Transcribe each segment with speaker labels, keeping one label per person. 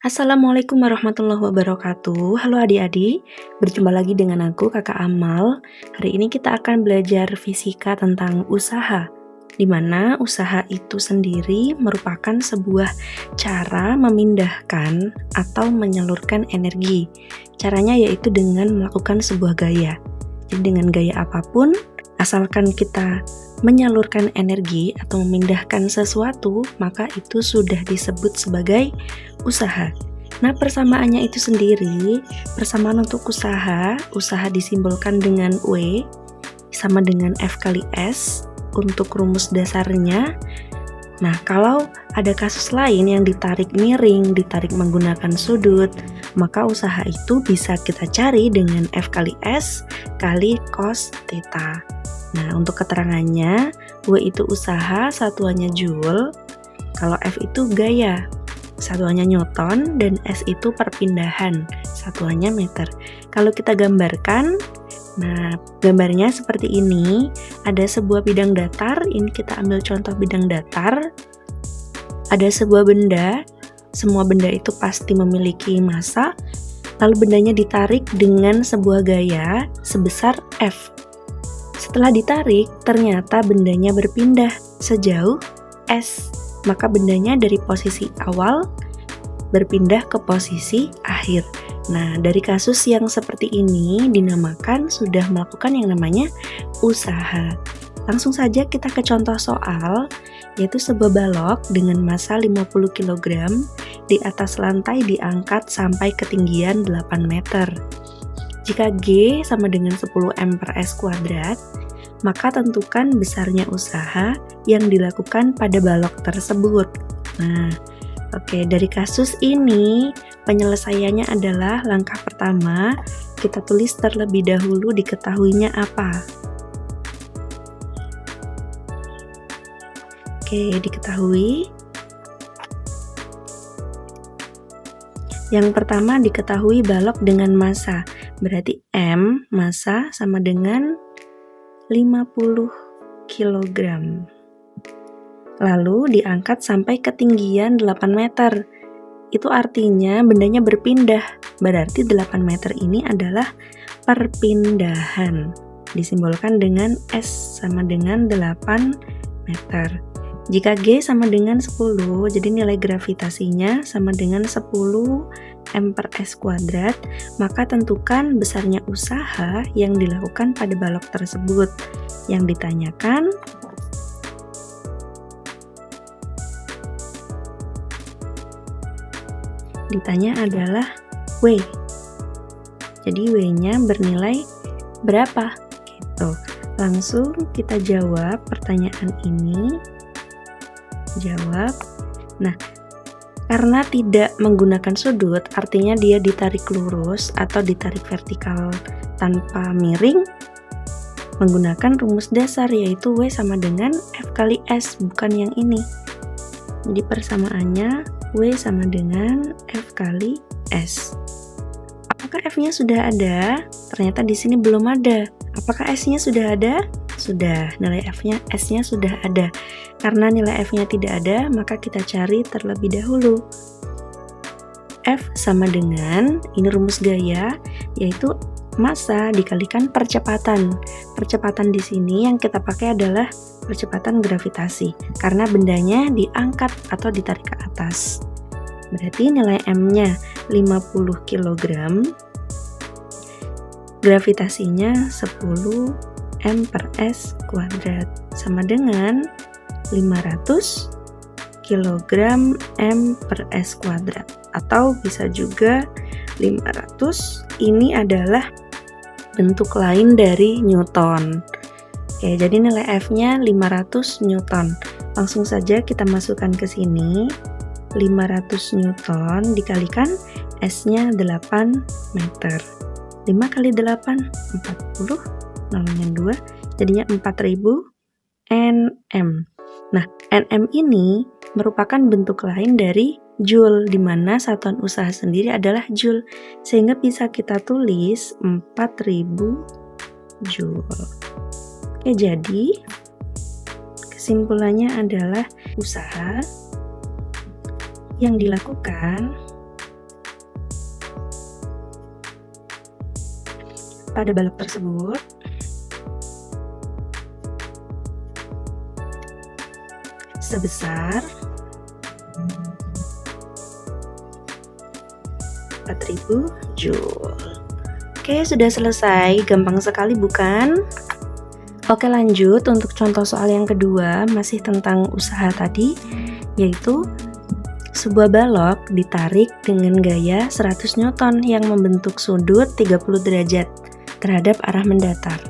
Speaker 1: Assalamualaikum warahmatullahi wabarakatuh. Halo adik-adik, berjumpa lagi dengan aku Kakak Amal. Hari ini kita akan belajar fisika tentang usaha, di mana usaha itu sendiri merupakan sebuah cara memindahkan atau menyalurkan energi. Caranya yaitu dengan melakukan sebuah gaya. Jadi dengan gaya apapun, asalkan kita menyalurkan energi atau memindahkan sesuatu, maka itu sudah disebut sebagai usaha. Nah, persamaannya itu sendiri, persamaan untuk usaha disimbolkan dengan W sama dengan F kali S untuk rumus dasarnya. Nah, kalau ada kasus lain yang ditarik miring, ditarik menggunakan sudut, maka usaha itu bisa kita cari dengan F kali S kali cos theta. Nah, untuk keterangannya, W itu usaha, satuannya Joule. Kalau F itu gaya, satuannya Newton, dan S itu perpindahan, satuannya meter. Kalau kita gambarkan, nah gambarnya seperti ini. Ada sebuah bidang datar, ini kita ambil contoh bidang datar. Ada sebuah benda, semua benda itu pasti memiliki massa, lalu bendanya ditarik dengan sebuah gaya sebesar F. Setelah ditarik, ternyata bendanya berpindah sejauh S. Maka bendanya dari posisi awal berpindah ke posisi akhir. Nah, dari kasus yang seperti ini dinamakan sudah melakukan yang namanya usaha. Langsung saja kita ke contoh soal, yaitu sebuah balok dengan massa 50 kg di atas lantai diangkat sampai ketinggian 8 meter. Jika G sama dengan 10 M per S kuadrat, maka tentukan besarnya usaha yang dilakukan pada balok tersebut. Nah, oke, dari kasus ini penyelesaiannya adalah langkah pertama, kita tulis terlebih dahulu diketahuinya apa. Oke, diketahui. Yang pertama diketahui balok dengan massa. Berarti M massa sama dengan 50 kg. Lalu diangkat sampai ketinggian 8 meter. Itu artinya bendanya berpindah. Berarti 8 meter ini adalah perpindahan. Disimbolkan dengan S sama dengan 8 meter. Jika G sama dengan 10, jadi nilai gravitasinya sama dengan 10 M per S kuadrat, maka tentukan besarnya usaha yang dilakukan pada balok tersebut. Yang ditanyakan, adalah W. Jadi W-nya bernilai berapa? Gitu. Langsung kita jawab pertanyaan ini. Jawab. Nah, karena tidak menggunakan sudut, artinya dia ditarik lurus atau ditarik vertikal tanpa miring, menggunakan rumus dasar yaitu W sama dengan F kali S, bukan yang ini. Jadi persamaannya W sama dengan F kali S. Apakah F-nya sudah ada? Ternyata di sini belum ada. Apakah S-nya sudah ada? Sudah, nilai F-nya, S-nya sudah ada. Karena nilai F-nya tidak ada, maka kita cari terlebih dahulu. F sama dengan, ini rumus gaya, yaitu massa dikalikan percepatan. Percepatan di sini yang kita pakai adalah percepatan gravitasi, karena bendanya diangkat atau ditarik ke atas. Berarti nilai M-nya 50 kg, gravitasinya 10 M per S kuadrat sama dengan 500 kg M per S kuadrat, atau bisa juga 500, ini adalah bentuk lain dari Newton. Oke, jadi nilai F-nya 500 Newton. Langsung saja kita masukkan ke sini. 500 Newton dikalikan S-nya 8 meter. 5 kali 8, 40. Nolnya 2, jadinya 4000 Nm. Nah, Nm ini merupakan bentuk lain dari Joule, di mana satuan usaha sendiri adalah Joule, sehingga bisa kita tulis 4000 Joule. Oke, jadi kesimpulannya adalah usaha yang dilakukan pada balok tersebut. Sebesar 4000 Joule. Oke, sudah selesai. Gampang sekali bukan? Oke, lanjut untuk contoh soal yang kedua, masih tentang usaha tadi, yaitu sebuah balok ditarik dengan gaya 100 Newton yang membentuk sudut 30 derajat terhadap arah mendatar.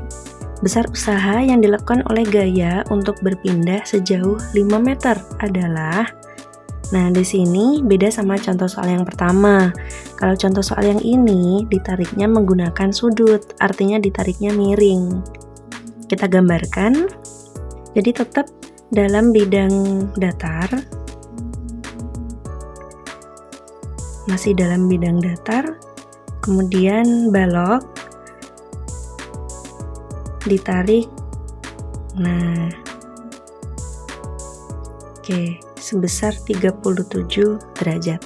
Speaker 1: Besar usaha yang dilakukan oleh gaya untuk berpindah sejauh 5 meter adalah. Nah, di sini beda sama contoh soal yang pertama. Kalau contoh soal yang ini ditariknya menggunakan sudut, artinya ditariknya miring. Kita gambarkan. Jadi tetap dalam bidang datar. Masih dalam bidang datar. Kemudian balok ditarik. Nah. Oke, sebesar 37 derajat.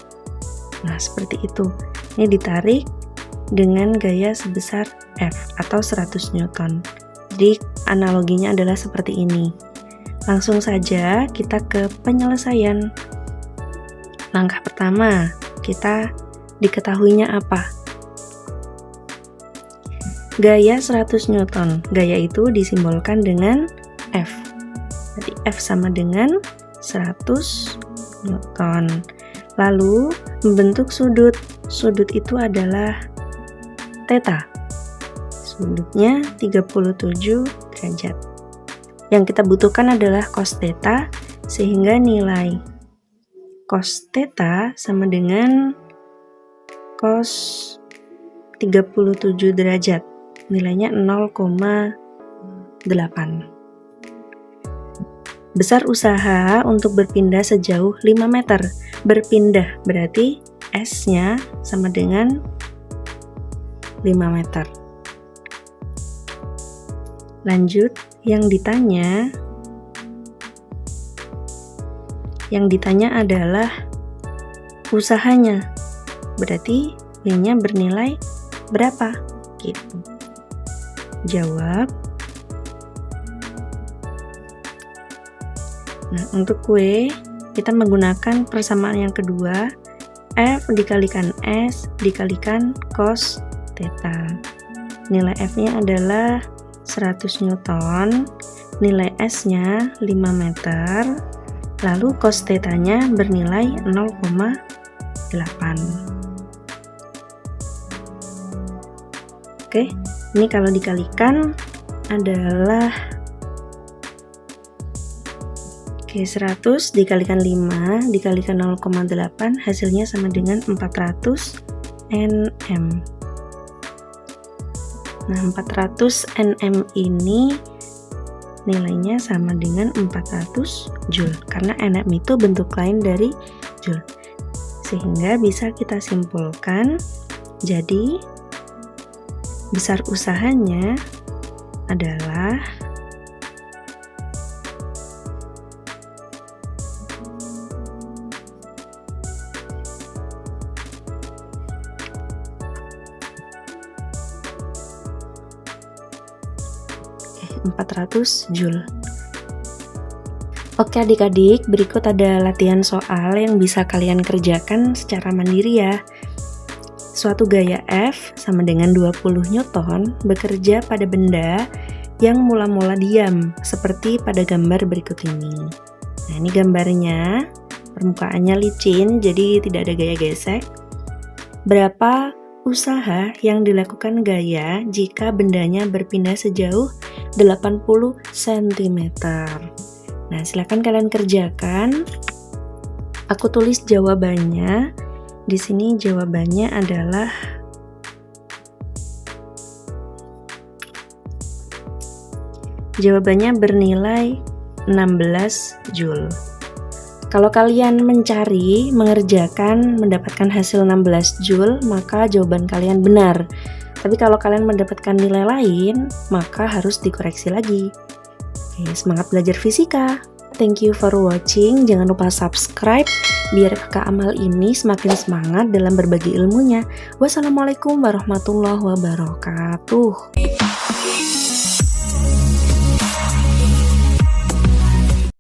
Speaker 1: Nah, seperti itu. Ini ditarik dengan gaya sebesar F atau 100 Newton. Jadi, analoginya adalah seperti ini. Langsung saja kita ke penyelesaian. Langkah pertama, kita diketahuinya apa? Gaya 100 Newton. Gaya itu disimbolkan dengan F. Jadi, F sama dengan 100 Newton. Lalu membentuk sudut. Sudut itu adalah theta. Sudutnya 37 derajat. Yang kita butuhkan adalah cos theta, sehingga nilai cos theta sama dengan cos 37 derajat. Nilainya 0,8. Besar usaha untuk berpindah sejauh 5 meter. Berpindah berarti S-nya sama dengan 5 meter. Lanjut, yang ditanya adalah usahanya. Berarti Y-nya bernilai berapa? Gitu. Jawab. Nah, untuk W, kita menggunakan persamaan yang kedua, F dikalikan S dikalikan cos theta. Nilai F-nya adalah 100 Newton, nilai S-nya 5 meter, lalu cos theta-nya bernilai 0,8. Oke, ini kalau dikalikan adalah 100 dikalikan 5 dikalikan 0,8 hasilnya sama dengan 400 Nm. Nah, 400 Nm ini nilainya sama dengan 400 Joule karena Nm itu bentuk lain dari Joule. Sehingga bisa kita simpulkan, jadi besar usahanya adalah 400 Joule. Oke adik-adik, berikut ada latihan soal yang bisa kalian kerjakan secara mandiri ya. Suatu gaya F sama dengan 20 Newton bekerja pada benda yang mula-mula diam, seperti pada gambar berikut ini. Nah, ini gambarnya, permukaannya licin, jadi tidak ada gaya gesek. Berapa usaha yang dilakukan gaya jika bendanya berpindah sejauh 80 cm? Nah, silakan kalian kerjakan. Aku tulis jawabannya. Di sini jawabannya adalah bernilai 16 Joule. Kalau kalian mencari, mengerjakan, mendapatkan hasil 16 Joule, maka jawaban kalian benar. Tapi kalau kalian mendapatkan nilai lain, maka harus dikoreksi lagi. Oke, semangat belajar fisika! Thank you for watching. Jangan lupa subscribe biar Kakak Amal ini semakin semangat dalam berbagi ilmunya. Wassalamualaikum warahmatullahi wabarakatuh.